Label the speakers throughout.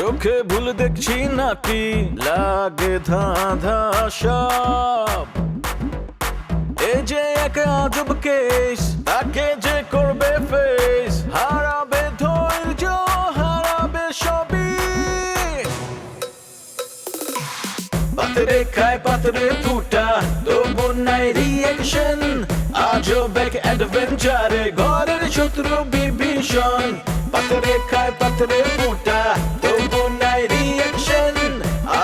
Speaker 1: চোখে ভুল দেখছি নাকি লাগে ধাঁধা সব এ যে এক আজব কেস তাকে যে করবে ফেস হারাবে ধৈর্য হারাবে সবই পাতরে খায় পাতরে ফুটা তবু নাই রিয়েকশন আজব এক অ্যাডভেঞ্চারে ঘরের শত্রু বিভীষণ পাতরে খায় পাতরে ফুটা তবু নাই রিয়েকশন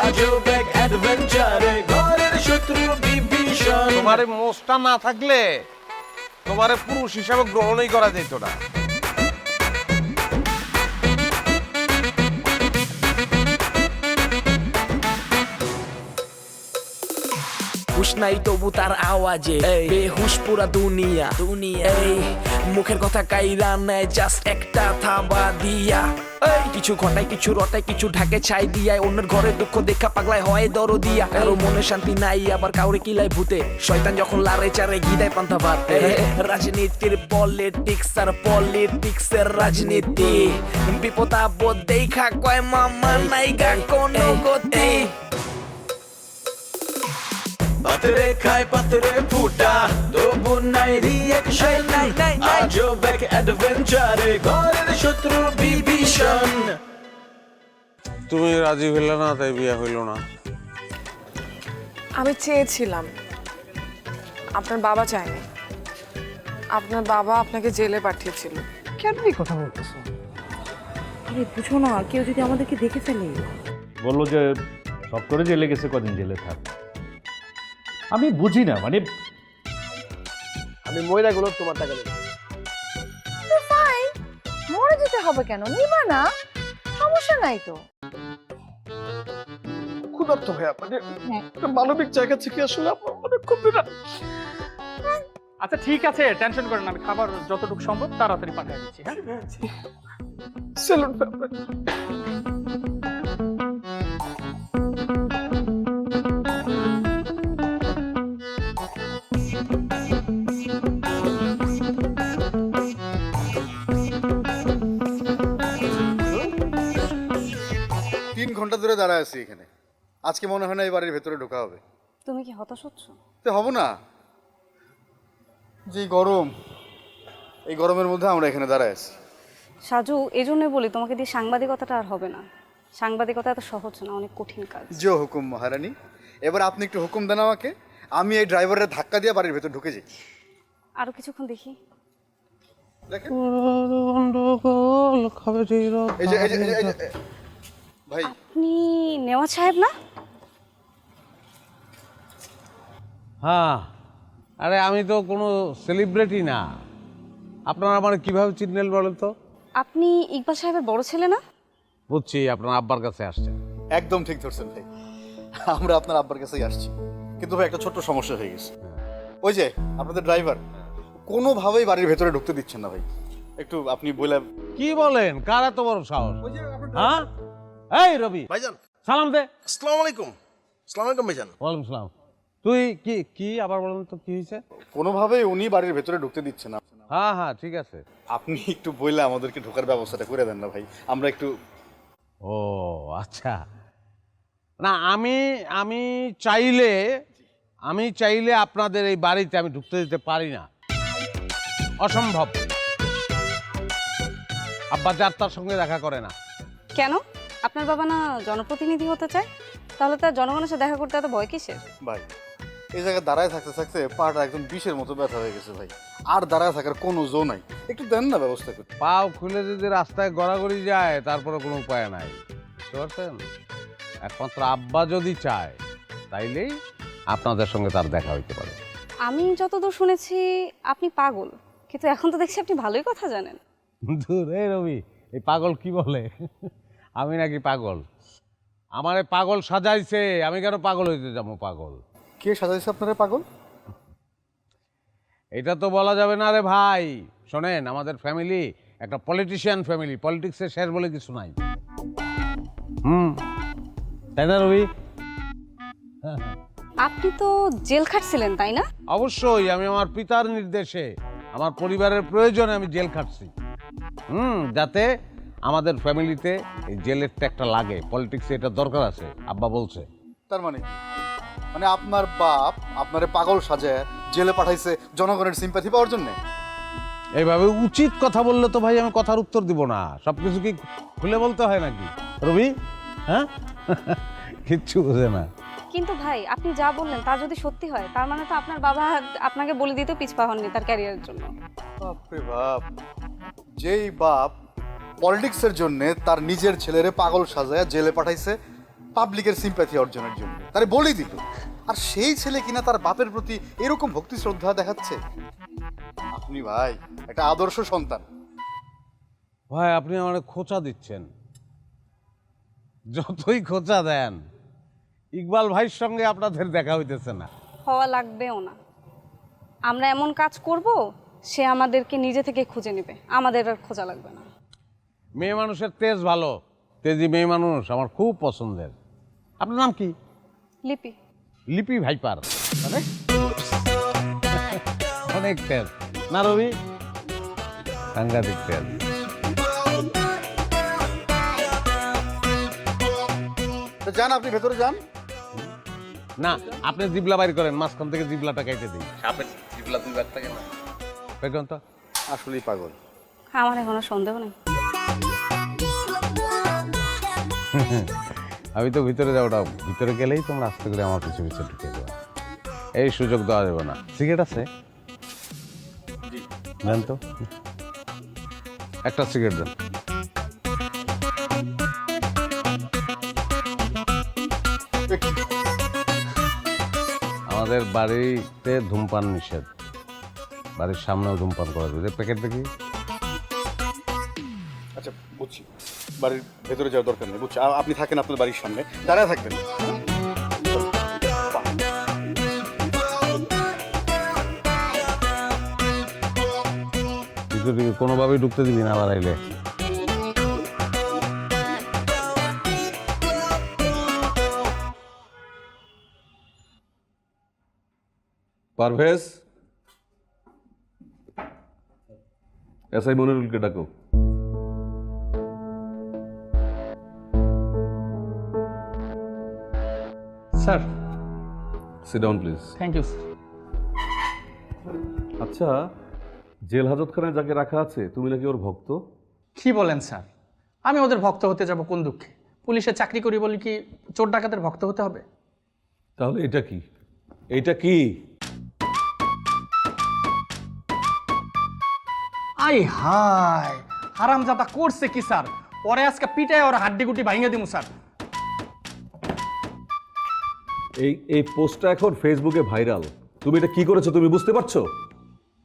Speaker 1: আজব এক অ্যাডভেঞ্চারে ঘরের শত্রু বিভীষণ।
Speaker 2: তোমার মোষটা না থাকলে তোমার পুরুষ হিসাবে গ্রহণই করা যেত না।
Speaker 3: হুশ নাই তবু তার আওয়াজে বেহুশ পুরা দুনিয়া এই মুখের কথা কাইরা নেয় জাস্ট একটা থাবা দিয়া কিছু ঘটায় কিছু রটায় কিছু ঢাকে ছাই দিয়ায় অন্যের ঘরে দুঃখ দেখা পাগলায় হয় দরদিয়া কারো মনে শান্তি নাই আবার কাউরে কিলায় ভূতে শয়তান যখন লারে চারে গিদায় পান্তা ভাত রাজনীতির পলিটিক্স আর পলিটিক্সের রাজনীতি বিপদ আপদ দেখা কয় মামা নাইগা কোনো গতি
Speaker 1: পাতরে খায় পাতরে ফুটা তবু নাই রিয়েকশন আজব এক অ্যাডভেঞ্চারে ঘরের শত্রু বিভীষণ।
Speaker 2: তুমি রাজি হইলে না তাই বিয়ে হইল না।
Speaker 4: আমি চেয়েছিলাম, আপনার বাবা চায়নি। আপনার বাবা আপনাকে জেলে পাঠিয়েছিল।
Speaker 5: কেন এই কথা বলতেছো? আরে বুঝো না, কেউ যদি আমাদেরকে দেখে ফেলে।
Speaker 6: বললো যে সব করে জেলে গেছে, কদিন জেলে থাক। আমি বুঝি না, মানে
Speaker 7: আমি মহিলাগুলো তোমার টাকা দেবো।
Speaker 8: ফাইন, মরে যেতে হবে কেন? নিবা না, সমস্যা নাই তো।
Speaker 7: ক্ষুধার্ত ভাইয়া, মানে একটা মানবিক জায়গা থেকে আসলে আমার মানে খুব বিরাট।
Speaker 9: আচ্ছা ঠিক আছে, টেনশন করেন না, আমি খাবার যতটুকু সম্ভব তাড়াতাড়ি পাঠিয়ে দিচ্ছি। হ্যাঁ
Speaker 7: সেলুন
Speaker 10: 3 ঘন্টা ধরে দাঁড়ায় আছি এখানে, আজকে মনে হয় না এই বাড়ির ভেতরে ঢোকা হবে।
Speaker 8: তুমি কি হতাশ হচ্ছ?
Speaker 10: তো হব না, যে গরম, এই গরমের মধ্যে আমরা এখানে দাঁড়ায় আছি।
Speaker 8: সাজু, এই জন্যই বলি তোমাকে দিয়ে সাংবাদিকতাটা আর হবে না। সাংবাদিকতা এত সহজ না, অনেক কঠিন কাজ।
Speaker 10: যে হুকুম মহারানী, এবার আপনি একটু হুকুম দেন আমাকে, আমি এই ড্রাইভারের ধাক্কা দিয়ে বাড়ির ভেতর ঢুকে যাই।
Speaker 8: আরো কিছুক্ষণ দেখি।
Speaker 10: দেখেন এই যে ভাই,
Speaker 8: আপনি নেওয়াজ সাহেব না?
Speaker 2: হ্যাঁ, আরে আমি তো কোনো সেলিব্রিটি না। আপনারা আমার কিভাবে চিনলেন বলেন তো?
Speaker 8: আপনি ইকবাল সাহেবের বড় ছেলে না?
Speaker 2: বুঝছি, আপনার আব্বার কাছে আসছেন।
Speaker 10: একদম ঠিক ধরছেন ভাই, আমরা আপনার আব্বার কাছেই আসছি। কিন্তু ভাই একটা ছোট্ট সমস্যা হয়ে গেছে। ওই যে আপনাদের ড্রাইভার কোনোভাবেই বাড়ির ভেতরে ঢুকতে দিচ্ছেন না ভাই, একটু আপনি বলে।
Speaker 2: কি বলেন? কার এত বড় সাহস? হ্যাঁ, এই রবি
Speaker 7: ভাইজান,
Speaker 2: সালাম দে।
Speaker 7: আসসালামু আলাইকুম। আসসালামু আলাইকুম ভাইজান।
Speaker 2: ওয়ালাইকুম সালাম। তুই কি কি আবার বলেন তো, কি হয়েছে?
Speaker 10: কোনোভাবেই উনি বাড়ির ভেতরে ঢুকতে দিচ্ছেন না।
Speaker 2: হ্যাঁ হ্যাঁ, ঠিক আছে।
Speaker 10: আপনি একটু বললে আমাদেরকে ঢোকার ব্যবস্থাটা করে দেন না ভাই, আমরা একটু।
Speaker 2: ও আচ্ছা, না আমি আমি চাইলে আমি চাইলে আপনাদের এই বাড়িতে আমি ঢুকতে দিতে পারি না, অসম্ভব। আব্বা যার সঙ্গে দেখা করে না।
Speaker 8: কেন? আপনার বাবা না জনপ্রতিনিধি হতে চায়? তাহলে তার জনগণের সাথে দেখা করতে এত ভয় কিসের?
Speaker 10: ভাই এই জায়গায় দাঁড়ায় থাকতে থাকতে পাটা একদম বিষের মতো ব্যথা হয়ে গেছে ভাই, আর দাঁড়ায় থাকার কোনো জো নাই, একটু দেন না ব্যবস্থা করে।
Speaker 2: পাও খুলে যদি রাস্তায় গড়াগড়ি যায় তারপরে কোনো উপায় নাই, বুঝতে পারছেন? একমাত্র আব্বা যদি চায় তাইলেই আপনাদের সঙ্গে তার দেখা হইতে পারে।
Speaker 8: আমি যতদূর শুনেছি আপনি পাগল, কিন্তু এখন তো দেখছি আপনি ভালোই কথা জানেন।
Speaker 2: দূর, এই রবি, এই পাগল কি বলে? আমি নাকি পাগল? আমারে পাগল সাজাইছে, আমি কেন পাগল হইতে যাবো? পাগল
Speaker 10: কে সাজাইছে আপনারা পাগল?
Speaker 2: এটা তো বলা যাবে না রে ভাই। শোনেন, আমাদের ফ্যামিলি একটা পলিটিশিয়ান ফ্যামিলি, পলিটিক্সের শেষ বলে কিছু নাই। তাই না রবি?
Speaker 8: আপনি তো জেল খাটছিলেন তাই না?
Speaker 2: অবশ্যই, আমি আমার পিতার নির্দেশে, আমার পরিবারের প্রয়োজনে আমি জেল খাটছি। যাতে আমাদের ফ্যামিলিতে এই জেলের ট্যাগটা লাগে, পলিটিক্সে এটা দরকার আছে, আব্বা বলছে।
Speaker 10: তার মানে কি? মানে আপনার বাপ আপনারে পাগল সাজায় জেলে পাঠাইছে জনগণের সিম্প্যাথি পাওয়ার জন্য?
Speaker 2: এইভাবে উচিত কথা বললে তো ভাই আমি কথার উত্তর দিব না। সব কিছু কি খুলে বলতে হয় নাকি রবি? হ্যাঁ কিচ্ছু বোঝে না।
Speaker 8: কিন্তু ভাই আপনি যা বললেন তা যদি সত্যি হয়, তার মানে তো আপনার বাবা আপনাকে বলে দিতে পিছপা হননি তার ক্যারিয়ারের জন্য।
Speaker 10: বাপরে বাপ, যেই বাপ পলিটিক্সের জন্য তার নিজের ছেলেরে পাগল সাজায় জেলে পাঠাইছে পাবলিকের সিম্প্যাথি অর্জনের জন্য, তারে বলি দিত, আর সেই ছেলে কিনা তার বাপের প্রতি এরকম ভক্তি শ্রদ্ধা দেখাচ্ছে। আপনি ভাই একটা আদর্শ সন্তান।
Speaker 2: ভাই আপনি আমার খোঁচা দিচ্ছেন, যতই খোঁচা দেন ইকবাল ভাইয়ের সঙ্গে আপনাদের দেখা হইতেছে না।
Speaker 8: হওয়া লাগবেও না। আমরা এমন কাজ করব সে আমাদেরকে নিজে থেকে খুঁজে নেবে, আমাদের আর খোঁজা লাগবে না।
Speaker 2: মেয়ে মানুষের তেজ ভালো, তেজি মেয়ে মানুষ আমার খুব পছন্দের। আপনার নাম কি?
Speaker 8: লিপি।
Speaker 2: লিপি ভাইপার মানে অনেক তেজ না রবি? সাংঘাতিক তেজ।
Speaker 10: তো যান, আপনি ভেতরে যান।
Speaker 2: না আপনি জিবলা বাইর করেন, মাঝখান থেকে জিবলাটা কেটে দিই। সাপের জিবলা দুই বার থাকে না, বেগন তো
Speaker 10: আসলেই পাগল।
Speaker 8: আমার এখনো সন্দেহ নেই।
Speaker 2: আমি তো ভিতরে যাওয়াটা, ভিতরে গেলেই তোমরা আস্তে করে আমার পিছু পিছু ঢুকে যাও, এই সুযোগ দেওয়া যাবে না। সিগারেট আছে? দেন তো একটা সিগারেট দেন। আমাদের বাড়িতে ধূমপান নিষেধ, বাড়ির সামনেও ধূমপান করা যাবে। প্যাকেট দেখি।
Speaker 10: আচ্ছা বুঝছি, বাড়ির ভেতরে যাওয়ার দরকার নেই, বুঝছি। আপনি থাকেন আপনার বাড়ির সামনে, দাঁড়ায় থাকবেন।
Speaker 2: কোনোভাবেই ঢুকতে দিবি না আবার আইলে।
Speaker 11: পারভেজ, এসআই মনিরুলকে ডাকো।
Speaker 9: Sir.
Speaker 11: Sit down please.
Speaker 9: Thank you sir.
Speaker 11: আচ্ছা, জেল হাজতখানায় যাকে রাখা আছে তুমি নাকি ওর ভক্ত?
Speaker 9: কি বলেন স্যার? আমি ওদের ভক্ত হতে যাব কোন দুঃখে? পুলিশে চাকরি করি বলি কি চোর ডাকাতের ভক্ত হতে হবে?
Speaker 11: তাহলে এটা কি? এইটা কি?
Speaker 9: আই হাই, হারামজাদা করছে কি স্যার? পরে আজকে পিটায় ওর হাড্ডি গুটি ভাঙিয়ে দিমু স্যার।
Speaker 11: এই পোস্টটা এখন ফেসবুকে ভাইরাল। তুমি এটা কি করেছো তুমি বুঝতে পারছো?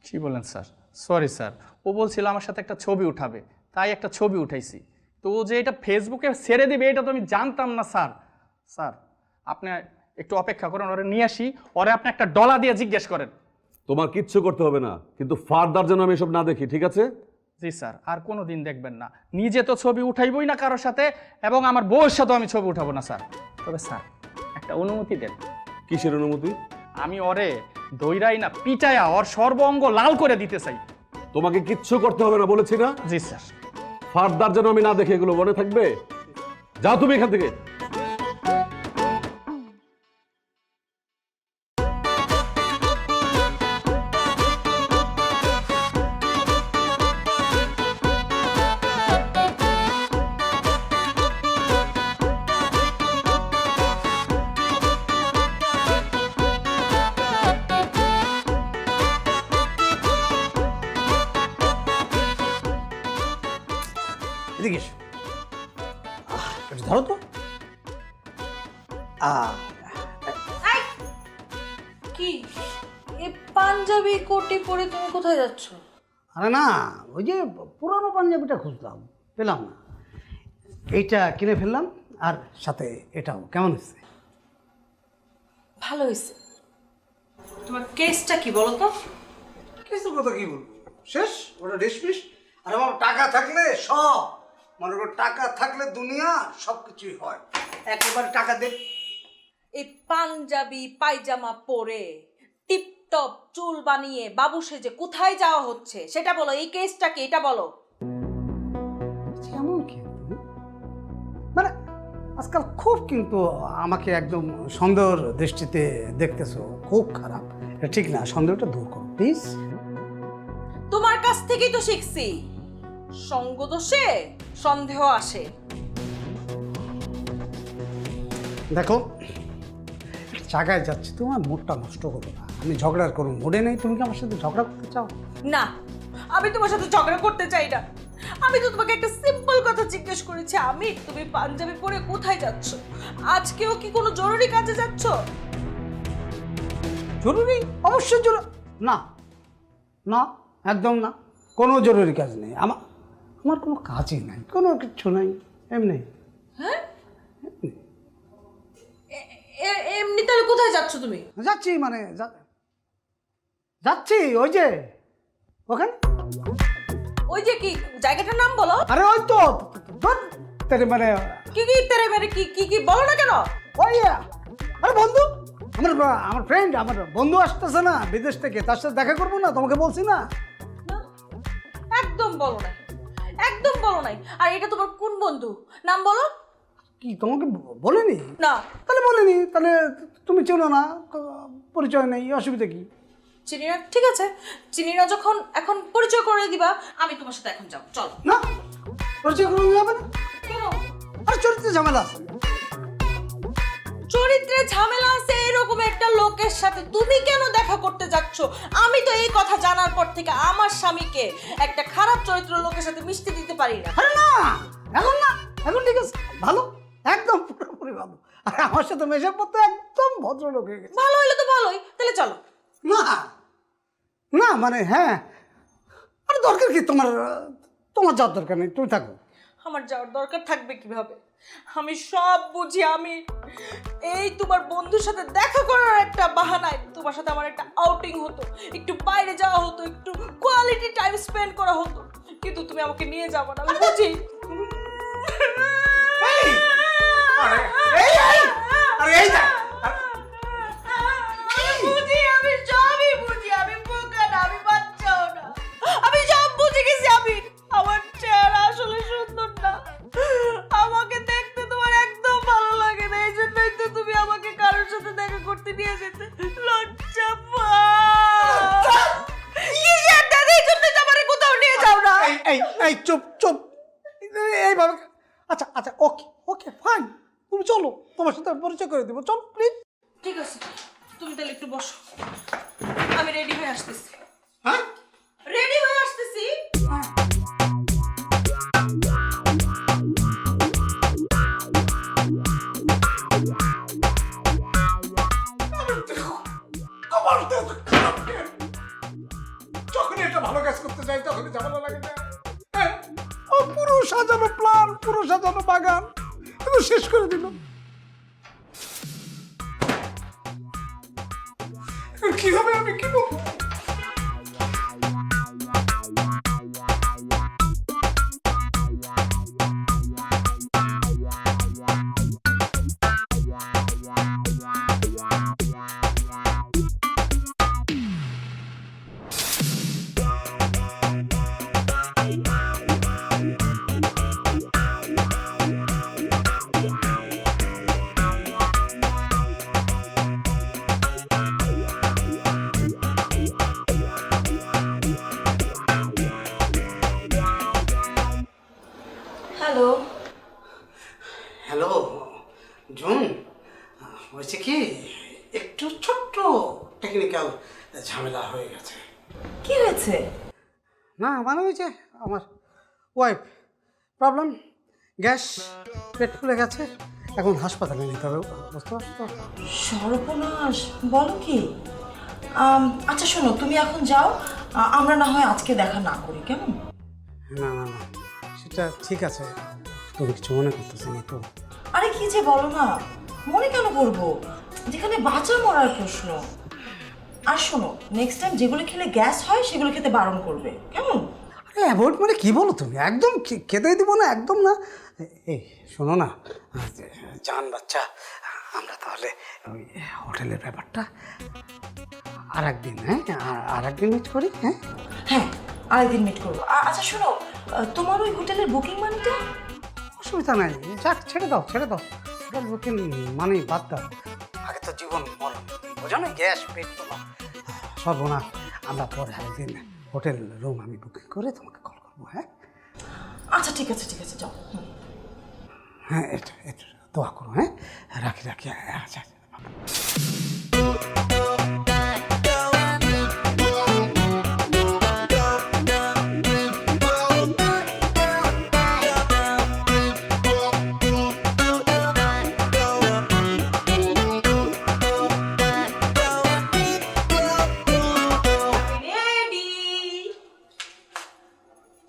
Speaker 9: কি বলেন স্যার? সরি স্যার, ও বলছিল আমার সাথে একটা ছবি উঠাবে, তাই একটা ছবি উঠাইছি। তো ও যে এটা ফেসবুকে ছেড়ে দিবে এটা তো আমি জানতাম না স্যার। স্যার আপনি একটু অপেক্ষা করেন, ওরে নিয়ে আসি, ওরে আপনি একটা ডলা দিয়ে জিজ্ঞেস করেন।
Speaker 11: তোমার কিচ্ছু করতে হবে না, কিন্তু ফার্দার যেন আমি এসব না দেখি, ঠিক আছে?
Speaker 9: জি স্যার, আর কোনো দিন দেখবেন না। নিজে তো ছবি উঠাইবই না কারোর সাথে, এবং আমার বউয়ের সাথেও আমি ছবি উঠাবো না স্যার। তবে স্যার একটা অনুমতি দেন।
Speaker 11: কিসের অনুমতি?
Speaker 9: আমি ওরে দইরাই না পিটায়া ওর সর্বঙ্গ লাল করে দিতে চাই।
Speaker 11: তোমাকে কিচ্ছু করতে হবে না বলেছি না?
Speaker 9: জি স্যার।
Speaker 11: ফার্দার যেন আমি না দেখি, এগুলো মনে থাকবে। যাও তুমি এখান থেকে।
Speaker 12: এদিকে এসো। একটু ধরো তো।
Speaker 5: কি এই পাঞ্জাবি কোটি পরে তুমি কোথায় যাচ্ছ?
Speaker 12: আরে না, ওই যে পুরানো পাঞ্জাবিটা খুঁজলাম, পেলাম না, এইটা কিনে ফেললাম, আর সাথে এটাও। কেমন হয়েছে?
Speaker 5: ভালো হয়েছে। তোমার কেসটা কি বলো তো?
Speaker 12: কেসের কথা কি বলবো, শেষ, ওটা ডিসমিস। আর আমার টাকা থাকলে সব, মনে করো টাকা থাকলে দুনিয়া সব কিছুই হয়। একেবারে টাকা দে।
Speaker 5: এই পাঞ্জাবি পায়জামা পরে টিপটপ চুল বানিয়ে বাবু সেজে কোথায় যাওয়া হচ্ছে সেটা বলো। এই কেসটা কি এটা বলো।
Speaker 12: এমন কি? আজকাল খুব কিন্তু আমাকে একদম সন্দেহের দৃষ্টিতে দেখতেছো, খুব খারাপ। এটা ঠিক না, সন্দেহটা দূর করো প্লিজ।
Speaker 5: তোমার কাছ থেকেই তো শিখছি, সঙ্গ দোষে সন্দেহ আসে।
Speaker 12: দেখো, জায়গায় যাচ্ছি, তোমার মুডটা নষ্ট করো না। আমি ঝগড়ার কোনো মুডে নেই। তুমি কি আমার সাথে ঝগড়া করতে চাও?
Speaker 5: না, আমি তোমার সাথে ঝগড়া করতে চাই না। আমি তো তোমাকে একটা সিম্পল কথা জিজ্ঞেস করেছি, তুমি পাঞ্জাবি পরে কোথায় যাচ্ছ? আজকেও কি কোনো জরুরি কাজে যাচ্ছ?
Speaker 12: জরুরি? অবশ্যই জরুরি। না না, একদম না, কোনো জরুরি কাজ নেই। আমার কোনো কাজই নাই, কোনো কিছু নাই, এমনি।
Speaker 5: হ্যাঁ, এমনি তাহলে কোথায় যাচ্ছ তুমি?
Speaker 12: যাচ্ছি মানে যাচ্ছি ওই যে ওখানে।
Speaker 5: ওই যে কি জায়গাটার নাম বলো?
Speaker 12: আরে ওই তো তেরে মানে
Speaker 5: কি কি তেরে মেরে কি কি কি বলো না কেন?
Speaker 12: ওই আরে বন্ধু, আমার ফ্রেন্ড, আমার বন্ধু আসতেছে না বিদেশ থেকে, তার সাথে দেখা করবো না, তোমাকে বলছি না?
Speaker 5: একদম বলো নাই, একদম বলো নাই। আর এটা তোমার কোন বন্ধু, নাম বলো?
Speaker 12: কি তোমাকে বলিনি?
Speaker 5: না।
Speaker 12: তাহলে বলিনি, তাহলে তুমি চেনো না, পরিচয় নেই, অসুবিধা কি?
Speaker 5: চিনি না, ঠিক আছে, চিনি না যখন এখন পরিচয় করে দিবা, আমি তোমার সাথে এখন যাবো, চলো।
Speaker 12: না, পরিচয় করে যাবে না।
Speaker 5: কেন?
Speaker 12: আর চরিত্রে ঝামেলা আছে।
Speaker 5: চরিত্রে ঝামেলা আছে এরকম একটা লোকের সাথে তুমি কেন দেখা করতে যাচ্ছ? আমি তো এই কথা জানার পর থেকে আমার স্বামীকে একটা খারাপ চরিত্র লোকের সাথে মিশতে দিতে পারি না।
Speaker 12: আরে না, এখন না, এখন ঠিক আছে, ভালো, একদম পুরোপুরি ভালো। আর আমার সাথে মেশার পর তো একদম ভদ্রলোক হয়ে গেছে।
Speaker 5: ভালো হইলে তো ভালোই, তাহলে চলো।
Speaker 12: না না, মানে হ্যাঁ, আরে দরকার কি তোমার? তোমার যাওয়ার দরকার নেই, তুমি থাকো।
Speaker 5: আমার যাওয়ার দরকার থাকবে কিভাবে? আমি সব বুঝি। আমি এই তোমার বন্ধুর সাথে দেখা করার একটা বাহানায় তোমার সাথে আমার একটা আউটিং হতো, একটু বাইরে যাওয়া হতো, একটু কোয়ালিটি টাইম স্পেন্ড করা হতো, কিন্তু তুমি আমাকে নিয়ে যাবো না, আমি বুঝি। আমি সবই বুঝি, আমি বোকা না, আমি বাচ্চাও না, আমি সব বুঝে গেছি। আমার চেহারা আসলে সুন্দর না, আমাকে দেখতে তোমার একদম ভালো লাগে না, এই জন্যই তো তুমি আমাকে কারোর সাথে দেখা করতে নিয়ে যেতে লজ্জা পাও। কিসের দাদা, এই জন্য তো আমারে কোথাও নিয়ে যাও না।
Speaker 12: এই চুপ চুপ, এইভাবে। আচ্ছা আচ্ছা, ওকে ওকে ফাইন, তুমি চলো, তোমার সাথে পরিচয় করে দেবো, চলো প্লিজ।
Speaker 5: ঠিক আছে, তুমি তাহলে একটু বসো, আমি রেডি হয়ে আসতেছি।
Speaker 12: হ্যাঁ,
Speaker 5: রেডি হয়ে আসতেছি।
Speaker 12: যখনই একটা ভালো কাজ করতে যাই তখনই ঝামেলা লাগে না। ও পুরো সাজানো প্ল্যান, পুরো সাজানো বাগান এগুলো শেষ করে দিল। কি হবে, আমি কি বলবো?
Speaker 5: হ্যালো।
Speaker 12: হ্যালো জুন, হয়েছে কি, একটু ছোট্ট টেকনিক্যাল ঝামেলা হয়ে গেছে।
Speaker 5: কি হয়েছে?
Speaker 12: না মানে হয়েছে, আমার ওয়াইফ প্রবলেম, গ্যাস, পেট ফুলে গেছে, এখন হাসপাতালে নিতে হবে, বুঝতে পারছো?
Speaker 5: সর্বনাশ, বলো কি? আচ্ছা শোনো, তুমি এখন যাও, আমরা না হয় আজকে দেখা না করি, কেমন?
Speaker 12: না না না, সেটা ঠিক আছে, তুমি কিছু মনে করতেছো না তো?
Speaker 5: আরে কি যে বলো না, মনে কেন করবো, যেখানে বাঁচা মরার প্রশ্ন। আর শোনো, নেক্সট টাইম যেগুলো খেলে গ্যাস হয় সেগুলো খেতে বারণ করবে, কেমন?
Speaker 12: আরে অ্যাভয়েড মানে কী বলো তুমি, একদম খেতেই দিব না, একদম না। এই শোনো না জান বাচ্চা, আমরা তাহলে ওই হোটেলের ব্যাপারটা আর একদিন, হ্যাঁ আর একদিন মিট করি। হ্যাঁ
Speaker 5: হ্যাঁ, আরেকদিন মিট করবো। আচ্ছা শোনো, তোমার ওই হোটেলের বুকিং মানিটা?
Speaker 12: অসুবিধা নাই, যাক ছেড়ে দাও ছেড়ে দাও, হোটেল বুকিং মানে বাদ দাও। আগে তো জীবন মরণ, বোঝো না, গ্যাস পেট তোলা সর্বনাশ। আমরা পরে একদিন হোটেল রুম আমি বুকিং করে তোমাকে কল করবো। হ্যাঁ
Speaker 5: আচ্ছা ঠিক আছে যাও।
Speaker 12: হ্যাঁ, এটা এটা দোয়া করো। হ্যাঁ, রাখি রাখি। আচ্ছা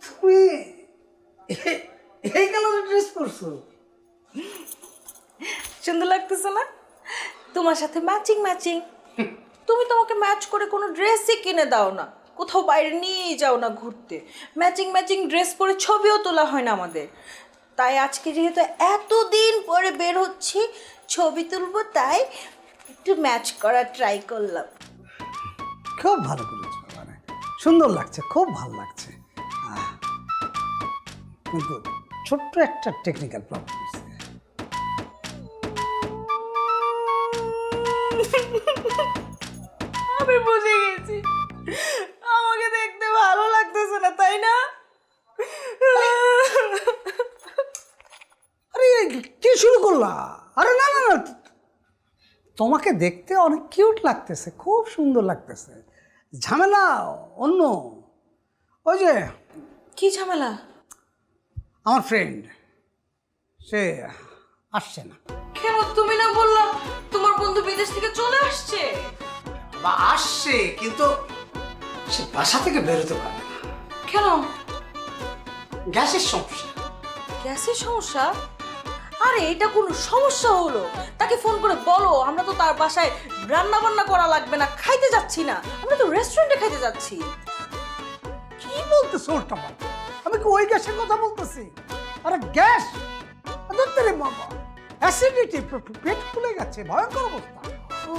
Speaker 12: তুমি এই কালারের ড্রেস পরছো?
Speaker 5: সুন্দর লাগতেছে না? তোমার সাথে ম্যাচিং ম্যাচিং। তুমি তোমাকে ম্যাচ করে কোনো ড্রেসই কিনে দাও না, কোথাও বাইরে নিয়েই যাও না ঘুরতে, ম্যাচিং ম্যাচিং ড্রেস পরে ছবিও তোলা হয় না আমাদের। তাই আজকে যেহেতু এতদিন পরে বের হচ্ছি, ছবি তুলবো, তাই একটু ম্যাচ করা ট্রাই করলাম।
Speaker 12: খুব ভালো করেছো, মানে সুন্দর লাগছে, খুব ভালো লাগছে। কিন্তু ছোট্ট একটা টেকনিক্যাল প্রবলেম হয়েছে।
Speaker 5: আমি বুঝে গেছি, আমাকে দেখতে ভালো লাগতেছে না, তাই না?
Speaker 12: আরে কি শুরু করলা? আরে না না না, তোমাকে দেখতে অনেক কিউট লাগতেছে, খুব সুন্দর লাগতেছে। ঝামেলা অন্য, ওই যে
Speaker 5: কি ঝামেলা?
Speaker 12: আমার ফ্রেন্ড সে আসছে না।
Speaker 5: কেন? তুমি না বললা তোমার বন্ধু বিদেশ থেকে চলে আসছে?
Speaker 12: বা আসছে, কিন্তু সে বাসা থেকে বেরোতে পারবে না।
Speaker 5: কেন?
Speaker 12: গ্যাসের সমস্যা।
Speaker 5: গ্যাসের সমস্যা? আরে এটা কোনো সমস্যা হলো? তাকে ফোন করে বলো আমরা তো তার বাসায় রান্না বান্না করা লাগবে না, খাইতে যাচ্ছি না, আমরা তো রেস্টুরেন্টে খাইতে যাচ্ছি।
Speaker 12: কি বলতেছো ওটা? আমি কি ওই গ্যাসের কথা বলতেছি? আরে গ্যাস ধরতে রে বাবা, অ্যাসিডিটি, পেট ফুলে গেছে, ভয়ঙ্কর অবস্থা।
Speaker 5: ও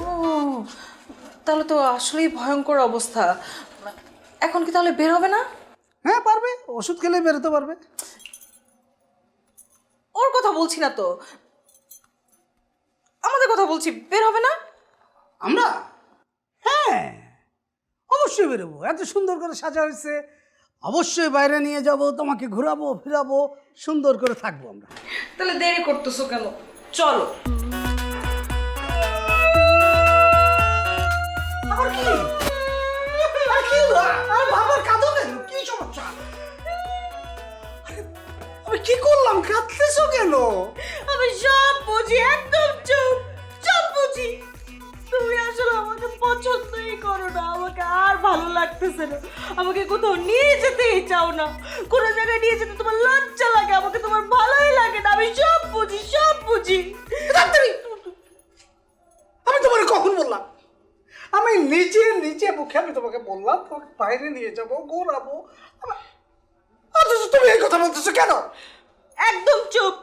Speaker 5: তাহলে তো আসলেই ভয়ঙ্কর অবস্থা। এখন কি তাহলে বের হবে না?
Speaker 12: হ্যাঁ পারবে, ওষুধ খেলে বেরোতে পারবে।
Speaker 5: ওর কথা বলছি না তো, আমাদের কথা বলছি। বের হবে না?
Speaker 12: আমরা? হ্যাঁ অবশ্যই বেরোবো, এত সুন্দর করে সাজা হয়েছে, অবশ্যই বাইরে নিয়ে যাব, তোমাকে ঘোরাবো ফিরাবো, সুন্দর করে থাকবো আমরা।
Speaker 5: তাহলে দেরি করতেছো কেন? চলো।
Speaker 12: আবার কি? আর কি? আর বাবার কাঁদো কেন? কি সমস্যা? আমি কি করলাম? কাঁদতেছো কেন?
Speaker 5: আমি সব বুঝি, একদম চুপ, সব বুঝি। তুমি আসলে আমাকে পছন্দই করো না, আমাকে আর ভালো লাগতেছে না, আমাকে কোথাও নিয়ে যেতেই চাও না, কোনো জায়গায় নিয়ে যেতে তোমার লজ্জা লাগে, আমাকে তোমার ভালোই লাগে না। আমি সব বুঝি, সব বুঝি।
Speaker 12: আমি তোমাকে কখন বললাম? আমি নিজে মুখে আমি তোমাকে বললাম তোমাকে বাইরে নিয়ে যাবো, ঘোরাবো, অথচ তুমি এই কথা বলতেছো কেন?
Speaker 5: একদম চুপ।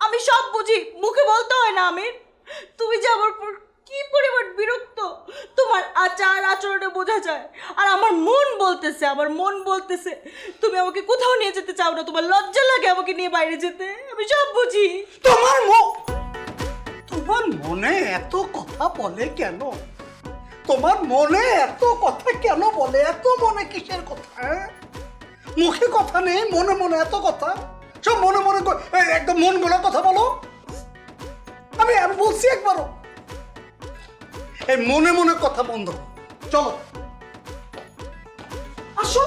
Speaker 5: আমি সব বুঝি, মুখে বলতে হয় না আমির। তুমি যে আমার উপর কি পরিমাণ বিরক্ত তোমার আচার আচরণে বোঝা যায়। আর আমার মন বলতেছে তুমি আমাকে কোথাও নিয়ে যেতে চাও না, তোমার লজ্জা লাগে আমাকে নিয়ে বাইরে যেতে। আমি সব বুঝি।
Speaker 12: তোমার মনে এত কথা বলে কেন? তোমার মনে এত কথা কেন বলে? এত মনে কিসের কথা? মুখে কথা নেই, মনে মনে এত কথা, সব মনে মনে একদম মন গলা কথা বলো। আমি বলছি একবারও, এই মনে মনে কথা বন্ধ। চলো আসো।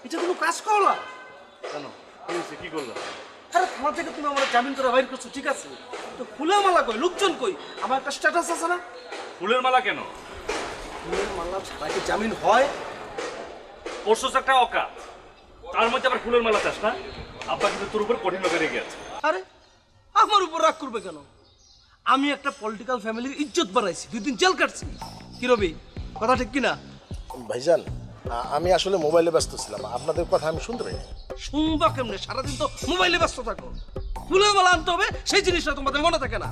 Speaker 7: এটা কোনো কাজ করো না
Speaker 6: কেন কি হয়েছে? কি করলাম?
Speaker 7: আরে থানা থেকে তুমি আমার জামিন করে বাইর করছো, ঠিক আছে, তো ফুলের মালা কই, লোকজন কই? আমার একটা স্ট্যাটাস আছে না?
Speaker 6: ফুলের মালা কেন?
Speaker 7: ফুলের মালা ছাড়া কি জামিন হয়?
Speaker 6: পরশুস একটা অকাত, তার মধ্যে আবার ফুলের মালা চাস না? আব্বা কিন্তু তোর উপর কঠিন ভাবে রেগে আছে।
Speaker 7: আরে আমার উপর রাগ করবে কেন? আমি একটা পলিটিক্যাল ফ্যামিলির ইজ্জত বাড়াইছি, 2 দিন জেল কাটছি। কি রবি, কথা ঠিক কিনা?
Speaker 13: ভাইজান আমি আসলে মোবাইলে ব্যস্ত ছিলাম, আপনাদের কথা আমি শুনতে পাইনি।
Speaker 7: শুনবা কেমনে? সারাদিন তো মোবাইলে ব্যস্ত থাকো। ফুলের মালা আনতে হবে, সেই জিনিসটা তোমাদের মনে থাকে না।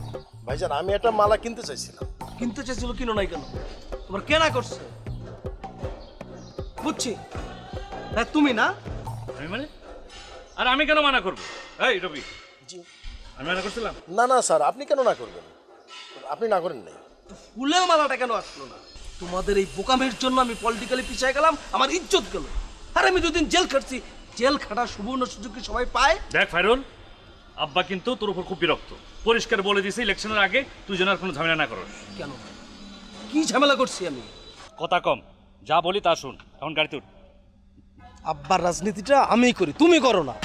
Speaker 13: ভাইজান আমি একটা মালা কিনতে চাইছিলাম।
Speaker 7: কিনতে চাইছিল, কিনো নাই কেন? তোমার কেনা করছে বুঝছি। হ্যাঁ তুমি না?
Speaker 6: আমি মানে? আর আমি কেন মানা করবো? এই রবি,
Speaker 13: জি
Speaker 6: আমি মানা করছিলাম?
Speaker 13: না না স্যার, আপনি কেন না করবেন? আপনি না করেন নাই।
Speaker 7: ফুলের মালাটা কেন আসলো না? তোমাদের এই বোকামের জন্য আমি পলিটিক্যালি পিছিয়ে গেলাম, আমার ইজ্জত গেল। আর আমি 2 দিন জেল খাটছি। জেল খাটার সুবর্ণ সুযোগ কি সবাই পায়?
Speaker 6: দেখ ফাইরুল, আব্বা কিন্তু তোর উপর খুব বিরক্ত। পরিষ্কার বলে দিয়েছে ইলেকশনের আগে তুই যেন আর কোনো ঝামেলা না করস।
Speaker 7: কেন? কি ঝামেলা করছি আমি?
Speaker 6: কথা কম, যা বলি তা শুন। এখন গাড়িতে উঠ।
Speaker 7: আব্বার রাজনীতিটা আমিই করি, তুমি করো না।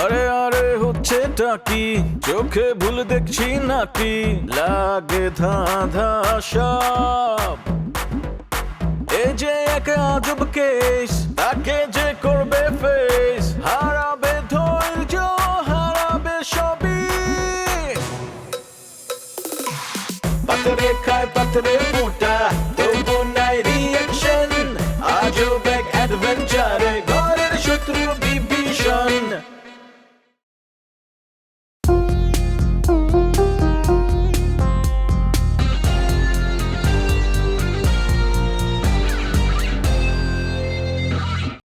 Speaker 1: আরে আরে হচ্ছেটা কি, চোখে ভুল দেখছি নাকি, লাগে ধাঁধা সব। এই যে এক আজব কেস, তাকে যে করবে ফেস, হারাবে ধৈর্য, হারাবে সবই। পাতরে খায় পাতরে ফুটা,